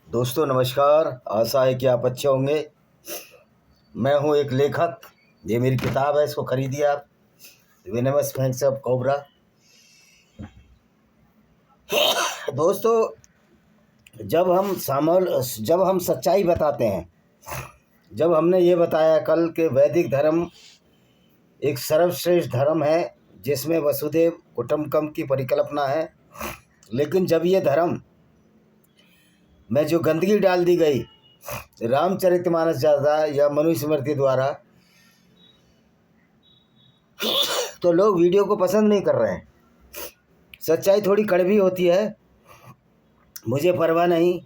दोस्तों नमस्कार। आशा है कि आप अच्छे होंगे। मैं हूं एक लेखक। ये मेरी किताब है, इसको खरीदिए आप। विनमस फैंक्स ऑफ कोबरा। दोस्तों, जब हम सच्चाई बताते हैं, जब हमने ये बताया कल कि वैदिक धर्म एक सर्वश्रेष्ठ धर्म है जिसमें वसुदेव कुटुंबकम की परिकल्पना है, लेकिन जब ये धर्म में जो गंदगी डाल दी गई रामचरितमानस ज़्यादा या मनुस्मृति द्वारा, तो लोग वीडियो को पसंद नहीं कर रहे हैं। सच्चाई थोड़ी कड़वी होती है। मुझे परवाह नहीं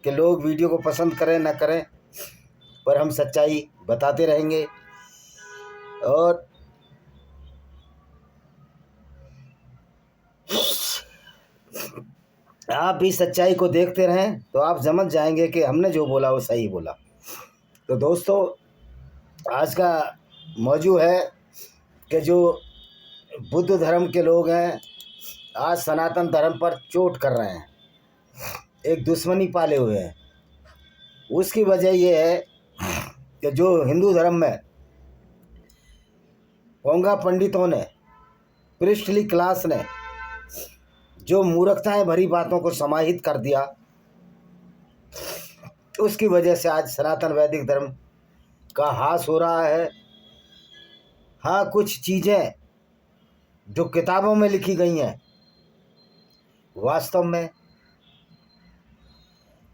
कि लोग वीडियो को पसंद करें ना करें, पर हम सच्चाई बताते रहेंगे। और आप भी सच्चाई को देखते रहें तो आप समझ जाएंगे कि हमने जो बोला वो सही बोला। तो दोस्तों, आज का मौजू है कि जो बुद्ध धर्म के लोग हैं आज सनातन धर्म पर चोट कर रहे हैं, एक दुश्मनी पाले हुए हैं। उसकी वजह यह है कि जो हिंदू धर्म में पोंगा पंडितों ने, पृष्ठली क्लास ने जो मूर्खताएं भरी बातों को समाहित कर दिया, उसकी वजह से आज सनातन वैदिक धर्म का ह्रास हो रहा है। हाँ, कुछ चीज़ें जो किताबों में लिखी गई हैं, वास्तव में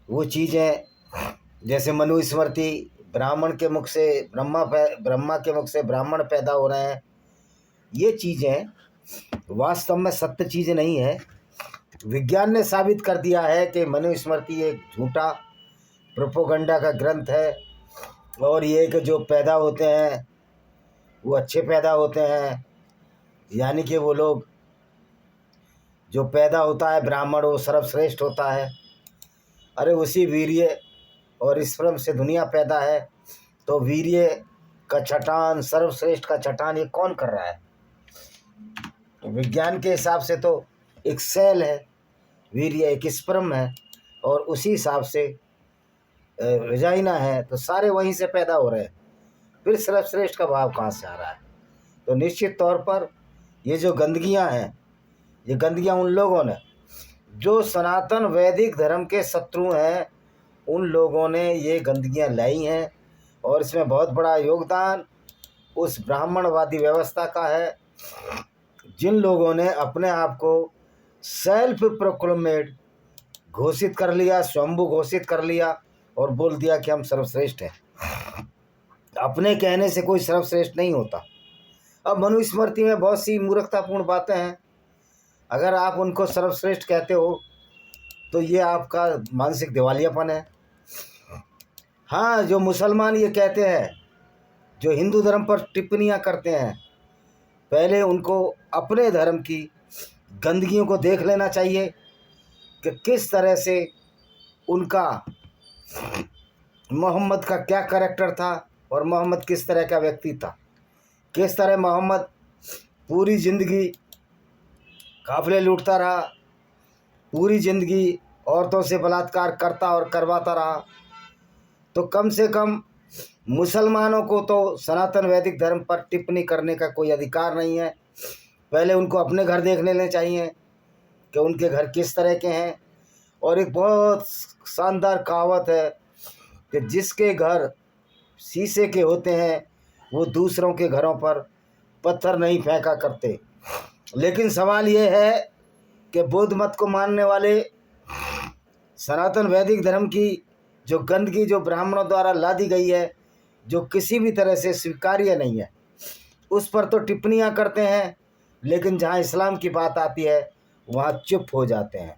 वो चीज़ें जैसे मनुस्मृति, ब्राह्मण के मुख से ब्रह्मा के मुख से ब्राह्मण पैदा हो रहे हैं, ये चीज़ें वास्तव में सत्य चीज़ नहीं है। विज्ञान ने साबित कर दिया है कि मनुस्मृति एक झूठा प्रोपोगंडा का ग्रंथ है, और ये कि जो पैदा होते हैं वो अच्छे पैदा होते हैं, यानी कि वो लोग जो पैदा होता है ब्राह्मण वो सर्वश्रेष्ठ होता है। अरे उसी वीर्य और स्पर्म से दुनिया पैदा है, तो वीर्य का छटान, सर्वश्रेष्ठ का छटान ये कौन कर रहा है? विज्ञान के हिसाब से तो एक सेल है, वीर्य एक स्पर्म है, और उसी हिसाब से वजाइना है, तो सारे वहीं से पैदा हो रहे हैं। फिर सर्वश्रेष्ठ का भाव कहाँ से आ रहा है? तो निश्चित तौर पर ये जो गंदगियाँ हैं, ये गंदगियाँ उन लोगों ने जो सनातन वैदिक धर्म के शत्रु हैं, उन लोगों ने ये गंदगियाँ लाई हैं। और इसमें बहुत बड़ा योगदान उस ब्राह्मणवादी व्यवस्था का है, जिन लोगों ने अपने आप को सेल्फ प्रोक्लेमेड घोषित कर लिया, स्वयंभू घोषित कर लिया और बोल दिया कि हम सर्वश्रेष्ठ हैं। अपने कहने से कोई सर्वश्रेष्ठ नहीं होता। अब मनुस्मृति में बहुत सी मूर्खतापूर्ण बातें हैं। अगर आप उनको सर्वश्रेष्ठ कहते हो तो ये आपका मानसिक दिवालियापन है। हाँ, जो मुसलमान ये कहते हैं, जो हिंदू धर्म पर टिप्पणियाँ करते हैं, पहले उनको अपने धर्म की गंदगियों को देख लेना चाहिए कि किस तरह से उनका मोहम्मद का क्या कैरेक्टर था और मोहम्मद किस तरह का व्यक्ति था। किस तरह मोहम्मद पूरी ज़िंदगी काफ़िले लूटता रहा, पूरी ज़िंदगी औरतों से बलात्कार करता और करवाता रहा। तो कम से कम मुसलमानों को तो सनातन वैदिक धर्म पर टिप्पणी करने का कोई अधिकार नहीं है। पहले उनको अपने घर देख लेने चाहिए कि उनके घर किस तरह के हैं। और एक बहुत शानदार कहावत है कि जिसके घर शीशे के होते हैं वो दूसरों के घरों पर पत्थर नहीं फेंका करते। लेकिन सवाल ये है कि बौद्ध मत को मानने वाले सनातन वैदिक धर्म की जो गंदगी जो ब्राह्मणों द्वारा ला दी गई है, जो किसी भी तरह से स्वीकार्य नहीं है, उस पर तो टिप्पणियां करते हैं, लेकिन जहां इस्लाम की बात आती है वहां चुप हो जाते हैं।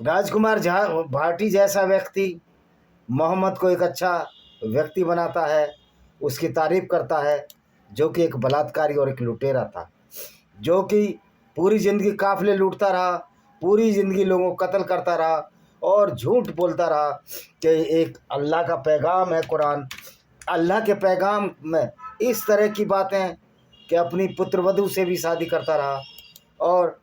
राजकुमार भाटी जैसा व्यक्ति मोहम्मद को एक अच्छा व्यक्ति बनाता है, उसकी तारीफ करता है, जो कि एक बलात्कारी और एक लुटेरा था, जो कि पूरी ज़िंदगी काफ़िले लूटता रहा, पूरी ज़िंदगी लोगों को कत्ल करता रहा और झूठ बोलता रहा कि एक अल्लाह का पैगाम है कुरान। अल्लाह के पैगाम में इस तरह की बातें कि अपनी पुत्रवधू से भी शादी करता रहा और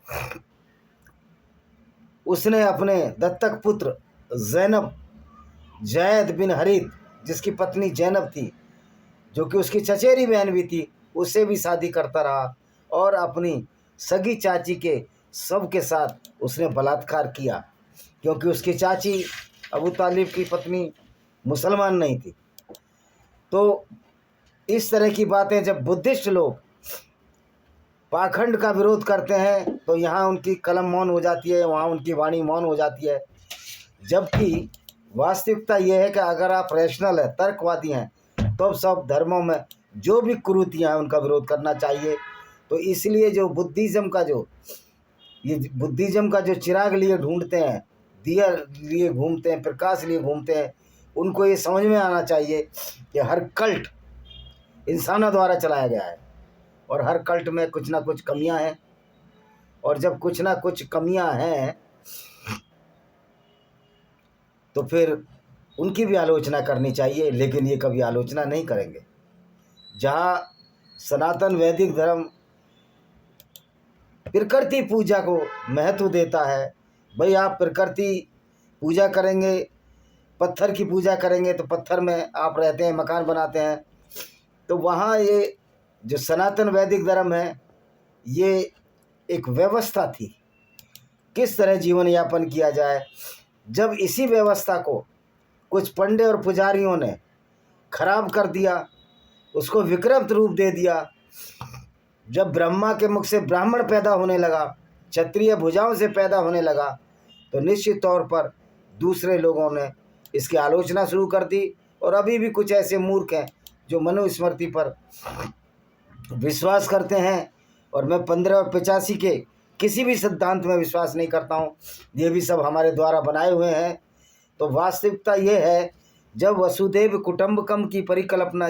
उसने अपने दत्तक पुत्र जैनब जैद बिन हरीत, जिसकी पत्नी जैनब थी, जो कि उसकी चचेरी बहन भी थी, उससे भी शादी करता रहा और अपनी सगी चाची के सबके साथ उसने बलात्कार किया, क्योंकि उसकी चाची अबू तालिब की पत्नी मुसलमान नहीं थी। तो इस तरह की बातें जब बुद्धिस्ट लोग पाखंड का विरोध करते हैं तो यहाँ उनकी कलम मौन हो जाती है, वहाँ उनकी वाणी मौन हो जाती है। जबकि वास्तविकता यह है कि अगर आप रैशनल है, तर्कवादी हैं, तो अब सब धर्मों में जो भी कुरीतियाँ हैं उनका विरोध करना चाहिए। तो इसलिए जो बुद्धिज़्म का जो चिराग लिए ढूंढते हैं, दिया लिए घूमते हैं, प्रकाश लिए घूमते हैं, उनको ये समझ में आना चाहिए कि हर कल्ट इंसानों द्वारा चलाया गया है और हर कल्ट में कुछ ना कुछ कमियां हैं। और जब कुछ ना कुछ कमियां हैं तो फिर उनकी भी आलोचना करनी चाहिए, लेकिन ये कभी आलोचना नहीं करेंगे। जहाँ सनातन वैदिक धर्म प्रकृति पूजा को महत्व देता है, भाई आप प्रकृति पूजा करेंगे, पत्थर की पूजा करेंगे, तो पत्थर में आप रहते हैं, मकान बनाते हैं, तो वहाँ ये जो सनातन वैदिक धर्म है ये एक व्यवस्था थी, किस तरह जीवन यापन किया जाए। जब इसी व्यवस्था को कुछ पंडे और पुजारियों ने खराब कर दिया, उसको विकृत रूप दे दिया, जब ब्रह्मा के मुख से ब्राह्मण पैदा होने लगा, क्षत्रिय भुजाओं से पैदा होने लगा, तो निश्चित तौर पर दूसरे लोगों ने इसकी आलोचना शुरू कर दी। और अभी भी कुछ ऐसे मूर्ख हैं जो मनुस्मृति पर विश्वास करते हैं, और मैं 15 और 85 के किसी भी सिद्धांत में विश्वास नहीं करता हूँ, ये भी सब हमारे द्वारा बनाए हुए हैं। तो वास्तविकता ये है, जब वसुदेव कुटुंबकम की परिकल्पना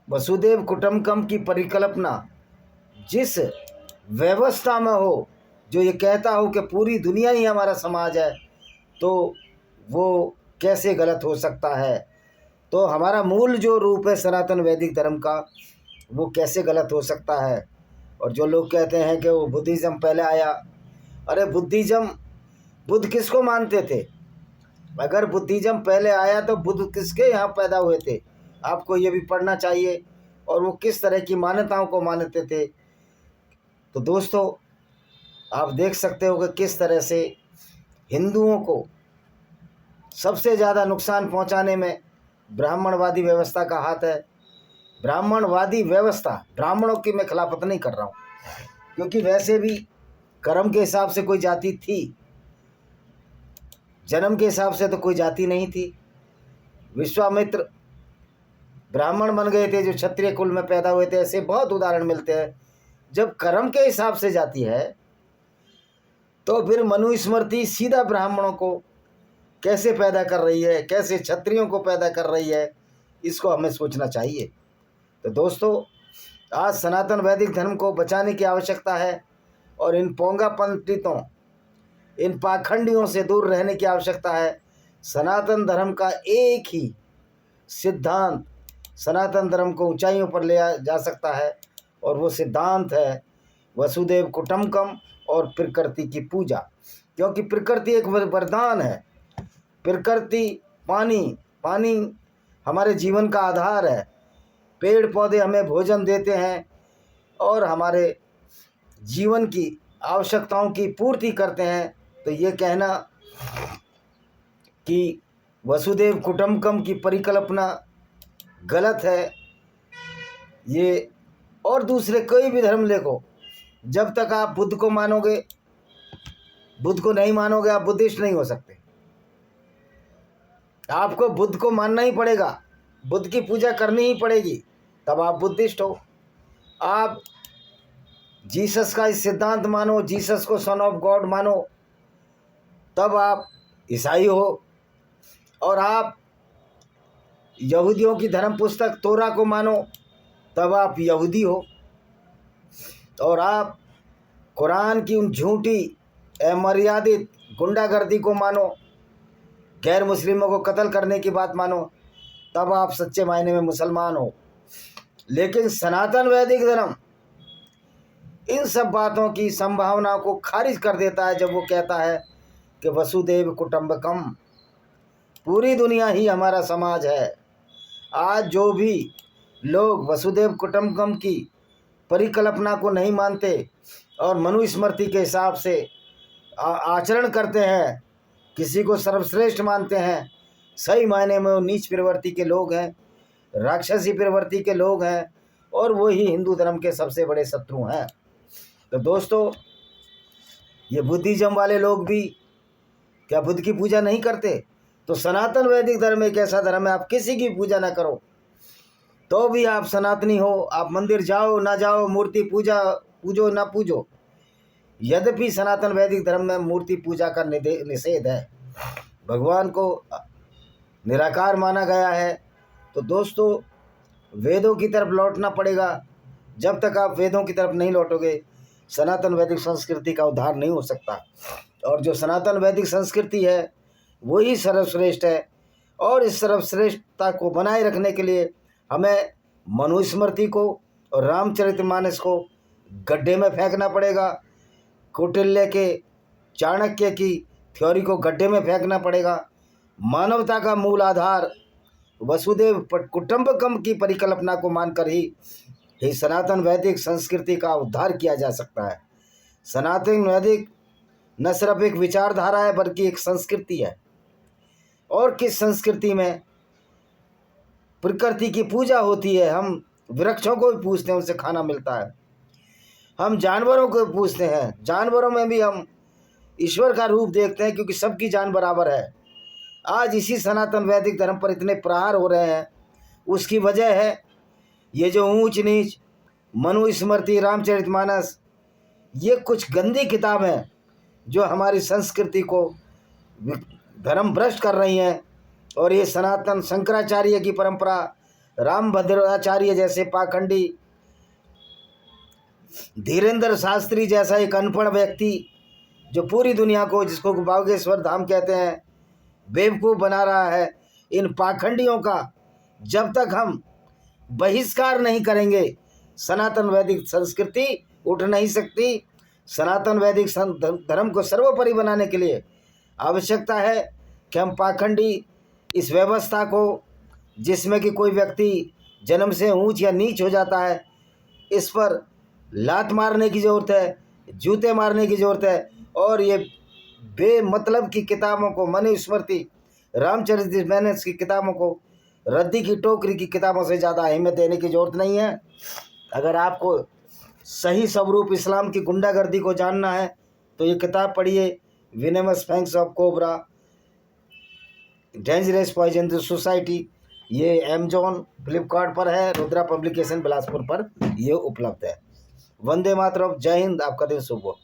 वसुदेव कुटुंबकम की परिकल्पना जिस व्यवस्था में हो, जो ये कहता हो कि पूरी दुनिया ही हमारा समाज है, तो वो कैसे गलत हो सकता है। तो हमारा मूल जो रूप है सनातन वैदिक धर्म का, वो कैसे गलत हो सकता है। और जो लोग कहते हैं कि वो बुद्धिज़्म पहले आया, अरे बुद्ध किसको मानते थे? अगर बुद्धिज़्म पहले आया तो बुद्ध किसके यहाँ पैदा हुए थे? आपको ये भी पढ़ना चाहिए, और वो किस तरह की मान्यताओं को मानते थे। तो दोस्तों, आप देख सकते हो कि किस तरह से हिंदुओं को सबसे ज़्यादा नुकसान पहुंचाने में ब्राह्मणवादी व्यवस्था का हाथ है। ब्राह्मणवादी व्यवस्था, ब्राह्मणों की मैं खिलाफत नहीं कर रहा हूँ, क्योंकि वैसे भी कर्म के हिसाब से कोई जाति थी, जन्म के हिसाब से तो कोई जाति नहीं थी। विश्वामित्र ब्राह्मण बन गए थे जो क्षत्रिय कुल में पैदा हुए थे, ऐसे बहुत उदाहरण मिलते हैं। जब कर्म के हिसाब से जाती है तो फिर मनुस्मृति सीधा ब्राह्मणों को कैसे पैदा कर रही है, कैसे क्षत्रियों को पैदा कर रही है, इसको हमें सोचना चाहिए। तो दोस्तों, आज सनातन वैदिक धर्म को बचाने की आवश्यकता है, और इन पोंगा पंडितों, इन पाखंडियों से दूर रहने की आवश्यकता है। सनातन धर्म का एक ही सिद्धांत सनातन धर्म को ऊंचाइयों पर ले जा सकता है, और वो सिद्धांत है वसुदेव कुटुंबकम और प्रकृति की पूजा। क्योंकि प्रकृति एक वरदान है। प्रकृति, पानी हमारे जीवन का आधार है, पेड़ पौधे हमें भोजन देते हैं और हमारे जीवन की आवश्यकताओं की पूर्ति करते हैं। तो ये कहना कि वसुदेव कुटुंबकम की परिकल्पना गलत है, ये, और दूसरे कोई भी धर्म देखो, जब तक आप बुद्ध को मानोगे, बुद्ध को नहीं मानोगे, आप बुद्धिस्ट नहीं हो सकते। आपको बुद्ध को मानना ही पड़ेगा, बुद्ध की पूजा करनी ही पड़ेगी, तब आप बुद्धिस्ट हो। आप जीसस का इस सिद्धांत मानो, जीसस को सन ऑफ गॉड मानो, तब आप ईसाई हो। और आप यहूदियों की धर्म पुस्तक तोरा को मानो, तब आप यहूदी हो। और आप कुरान की उन झूठी अमर्यादित गुंडागर्दी को मानो, गैर मुस्लिमों को कत्ल करने की बात मानो, तब आप सच्चे मायने में मुसलमान हो। लेकिन सनातन वैदिक धर्म इन सब बातों की संभावना को खारिज कर देता है जब वो कहता है कि वसुदेव कुटुंबकम, पूरी दुनिया ही हमारा समाज है। आज जो भी लोग वसुदेव कुटुंबकम की परिकल्पना को नहीं मानते और मनुस्मृति के हिसाब से आचरण करते हैं, किसी को सर्वश्रेष्ठ मानते हैं, सही मायने में वो नीच प्रवृत्ति के लोग हैं, राक्षसी प्रवृत्ति के लोग हैं, और वो ही हिंदू धर्म के सबसे बड़े शत्रु हैं। तो दोस्तों, ये बुद्धिज्म वाले लोग भी क्या बुद्ध की पूजा नहीं करते? तो सनातन वैदिक धर्म एक ऐसा धर्म है, आप किसी की पूजा ना करो तो भी आप सनातनी हो। आप मंदिर जाओ ना जाओ, मूर्ति पूजा पूजो ना पूजो, यद्यपि सनातन वैदिक धर्म में मूर्ति पूजा का निषेध है, भगवान को निराकार माना गया है। तो दोस्तों, वेदों की तरफ लौटना पड़ेगा। जब तक आप वेदों की तरफ नहीं लौटोगे, सनातन वैदिक संस्कृति का उद्धार नहीं हो सकता। और जो सनातन वैदिक संस्कृति है वही सर्वश्रेष्ठ है, और इस सर्वश्रेष्ठता को बनाए रखने के लिए हमें मनुस्मृति को और रामचरितमानस को गड्ढे में फेंकना पड़ेगा, कौटिल्य के चाणक्य की थ्योरी को गड्ढे में फेंकना पड़ेगा। मानवता का मूल आधार वसुदेव कुटुंबकम की परिकल्पना को मानकर ही सनातन वैदिक संस्कृति का उद्धार किया जा सकता है। सनातन वैदिक न सिर्फ एक विचारधारा है बल्कि एक संस्कृति है। और किस संस्कृति में प्रकृति की पूजा होती है, हम वृक्षों को भी पूजते हैं, उनसे खाना मिलता है। हम जानवरों को पूजते हैं, जानवरों में भी हम ईश्वर का रूप देखते हैं, क्योंकि सबकी जान बराबर है। आज इसी सनातन वैदिक धर्म पर इतने प्रहार हो रहे हैं, उसकी वजह है ये जो ऊंच नीच मनुस्मृति, रामचरितमानस, ये कुछ गंदी किताबें जो हमारी संस्कृति को धर्म भ्रष्ट कर रही हैं। और ये सनातन शंकराचार्य की परंपरा, रामभद्राचार्य जैसे पाखंडी, धीरेन्द्र शास्त्री जैसा एक अनपढ़ व्यक्ति जो पूरी दुनिया को, जिसको बागेश्वर धाम कहते हैं, बेवकूफ़ बना रहा है, इन पाखंडियों का जब तक हम बहिष्कार नहीं करेंगे, सनातन वैदिक संस्कृति उठ नहीं सकती। सनातन वैदिक धर्म को सर्वोपरि बनाने के लिए आवश्यकता है कि हम पाखंडी इस व्यवस्था को, जिसमें कि कोई व्यक्ति जन्म से ऊंच या नीच हो जाता है, इस पर लात मारने की ज़रूरत है, जूते मारने की ज़रूरत है। और ये बेमतलब की किताबों को, मनुस्मृति, रामचरितमानस की किताबों को रद्दी की टोकरी की किताबों से ज़्यादा अहमियत देने की ज़रूरत नहीं है। अगर आपको सही स्वरूप इस्लाम की गुंडागर्दी को जानना है तो ये किताब पढ़िए, venomous fangs of cobra, dangerous poison to society. ये अमेजॉन, फ्लिपकार्ट पर है, रुद्रा पब्लिकेशन बिलासपुर पर ये उपलब्ध है। वंदे मातरम, जय हिंद, आपका दिन शुभ हो।